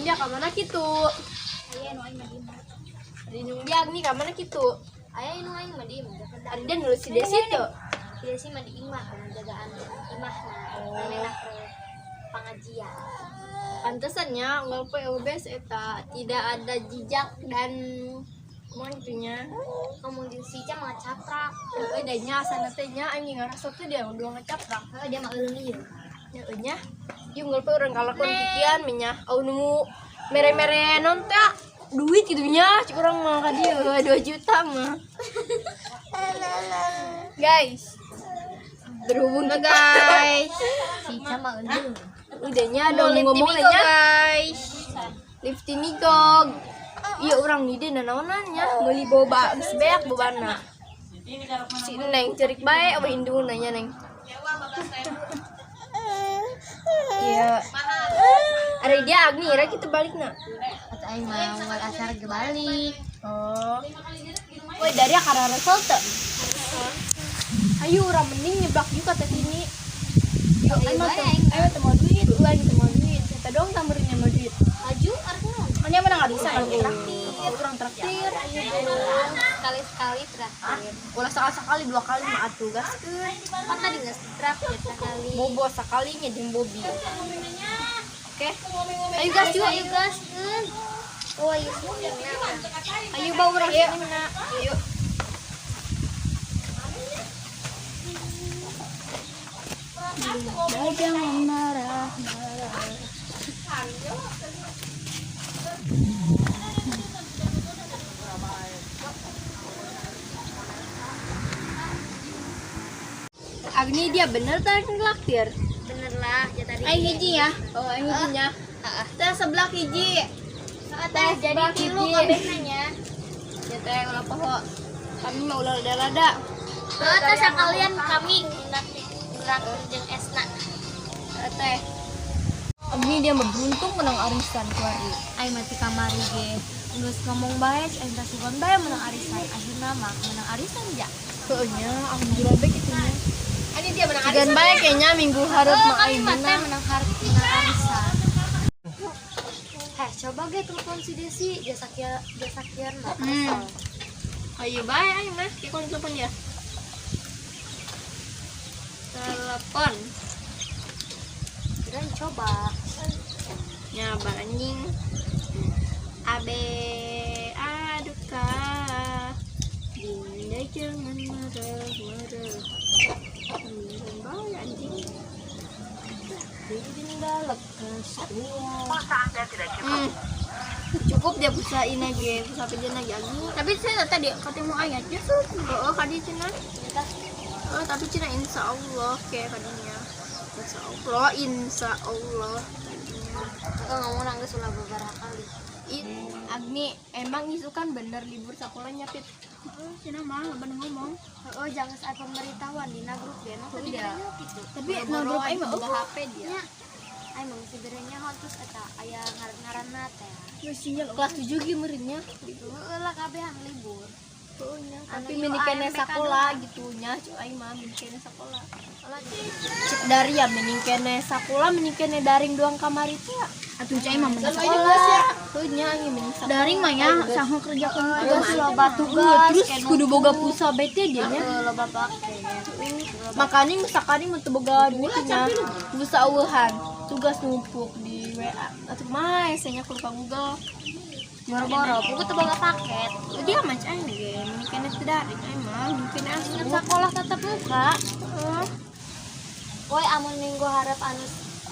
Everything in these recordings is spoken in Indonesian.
dia ka mana kitu? Aya nu aing mah diem. Ari nung dia Agni ka mana kitu? Aya nu aing mah diem. Ari dia nulis si Desi tuh. Dia sih mah di imah penjagaan imah nah ke pengajian. Pantesannya nggak POBS eta tidak ada jejak dan itunya. Ngomongin si Ica mah caprak. Danya sana teh nya anjing ngarasa tuh dia udah ngecaprak. Dia mah euleung ieu. Nya yung nggak orang kalakon kikian minyak au nemu mere-mere non teh duit gitu nya cik orang mah ka dieu 2 juta mah. Guys, berhubung guys. Si Ica mah euleung. Udahnya dong ngomongnya guys. Lift ini gog. Iya orang nih deh naonannya beli boba geus beak bobana. Si Neng cerik bae apa indung nanya Neng. Iya. Ari dia Agni ira kita balik na. Atuh aing mah moal acara ge balik. Oh. Woi dari akar result teh. Ayo urang mending nyeblak juga teh sini. Yuk, ayo temu duit, lagi temu duit. Kita dong tamberin mah duit. Aju arep naon? Hanya menang bisa kan traktir. Kurang traktir. Sekali-sekali traktir. Ulah sekali 2 kali mah atuh gaskeun. Kan tadi geus traktir sekali. Bobo sakalinya jeung Bobi. Oke. Ayo gas juga, ayo gas. Oh, ayo semuanya. Ayo bawa urang sini mana. Ayo. Jangan marah. Agni dia bener tadi ngelaktir. Bener lah, ya tadi. Aing hiji ya. Oh, aing hijinya. Teh sebelah hiji. Teh jadi tilu kabehna nya. Ya teh ulah poho. Kami mah ulah lada-lada. Teh sakalian kami ngeraktir jeung Esna. Teh. Agni dia mah beruntung menang arisan kuari. Aing mah ti kamari ge. Geus ngomong bae, aing teh sugan bae menang arisan. Akhirna mah menang arisan ja. Heuh nya, alhamdulillah bae kitu nya. Ani dia menang arisan. Gan bae kayaknya minggu hareup mah aing menang arisan. Coba ge telepon si Desi, jasa kieu mah. Ayo bae aing mah, kita telepon ya. Telepon. Dan coba. Nyabar anjing. Abe aduka. Dinda jangan marah-marah. Bae anjing. Dinda lekas tua. Cukup dia pulsa ini ge, pulsa pejan lagi anjing. Tapi saya tadi ketemu ayat justru. Oh, kadi cenah. Oh, tapi cenah insyaallah kayak kadinya. Insya Allah. Ngomong nangis ulah beberapa kali. Agni, emang itu kan bener libur sekolahnya Pit? Oh, cenah mah bener ngomong. Oh, jangan saat pemberitahuan di grup ya. Iya. Gitu. Tapi grup aing mah buka HP dia. Aing mah sebenarnya terus eta aya ngaran-ngaranna teh. Mestinya kelas 7 ge meureunnya. Heuh lah kabehan libur. Tapi minikene sekolah gitunya, aing mah minikene sekolah. Cek dari ya minikene sekolah, minikene daring doang kamari teh. Atuh cai mah mending sekolah. Heuh nya aing mending sekolah. Daring mah nya saha kerjakeun tugas loba tugas. Terus kudu boga pulsa bete dia nya. Loba pake. Makanya misalkan ini untuk boga duitnya bisa eueuhan. Tugas numpuk di WA. Atuh mah esenya kudu ka Google. Boro-boro, buku teu boga paket. Dia macam ge, mungkin itu dari emang, mungkin asup Sekolah tetap muka. Woi, amun minggu harap anu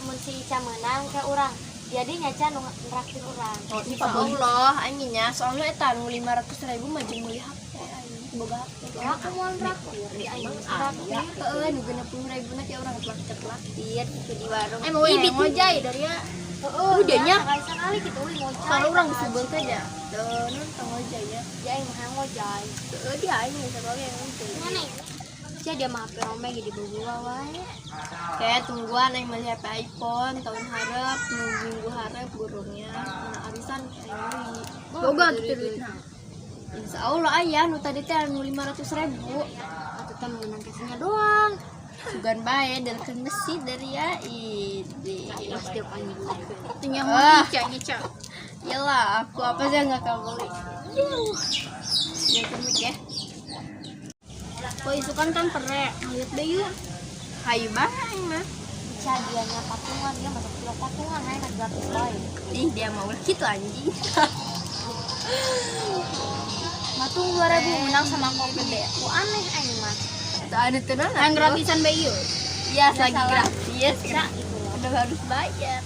mun si Ica menang ke urang. Jadi nyaca nu nraktir urang. Oh, insya Allah, anginnya soalnya eta nu 500.000 mah jeung meuli HP aing, boga HP. Ya, aku mau nraktir. Di aing nraktir. Heeh, nu 60.000 na teh urang traktir gitu di warung. Mau ngojay dari ya. Udah nya. Sekali gitu ngojay. Kalau urang disebut aja. Nun ngojay ya. Ya aing mah ngojay. Heeh, dia aing sebagai yang ngojay. Mana ya? Dia mah HP rombeng jadi berdua wae. Kayak tungguan yang melihat iPhone tahun harap minggu harap burungnya mana arisan kayak boga gitu duitnya. Insya Allah ayah nu tadi teh anu 500.000 atau teh menang kasihnya doang. Sugan bae dari mesin dari ya ini. Setiap anjing. Itunya mau nyicak. Elah, aku apa sih yang nggak kau beli? Ya temik ya. Kok isukan kan perek, lihat deh yuk. Hayu banget mah. Cadiannya patungan, dia masuk ke patungan, naik gratis baik. Ih dia mau gitu anjing. Matung 2000 menang sama kau gede. Ku aneh aing mah. Tuh ada tenan. Yang gratisan bayi. Iya lagi salah. gratis. Bisa itu. Udah harus bayar.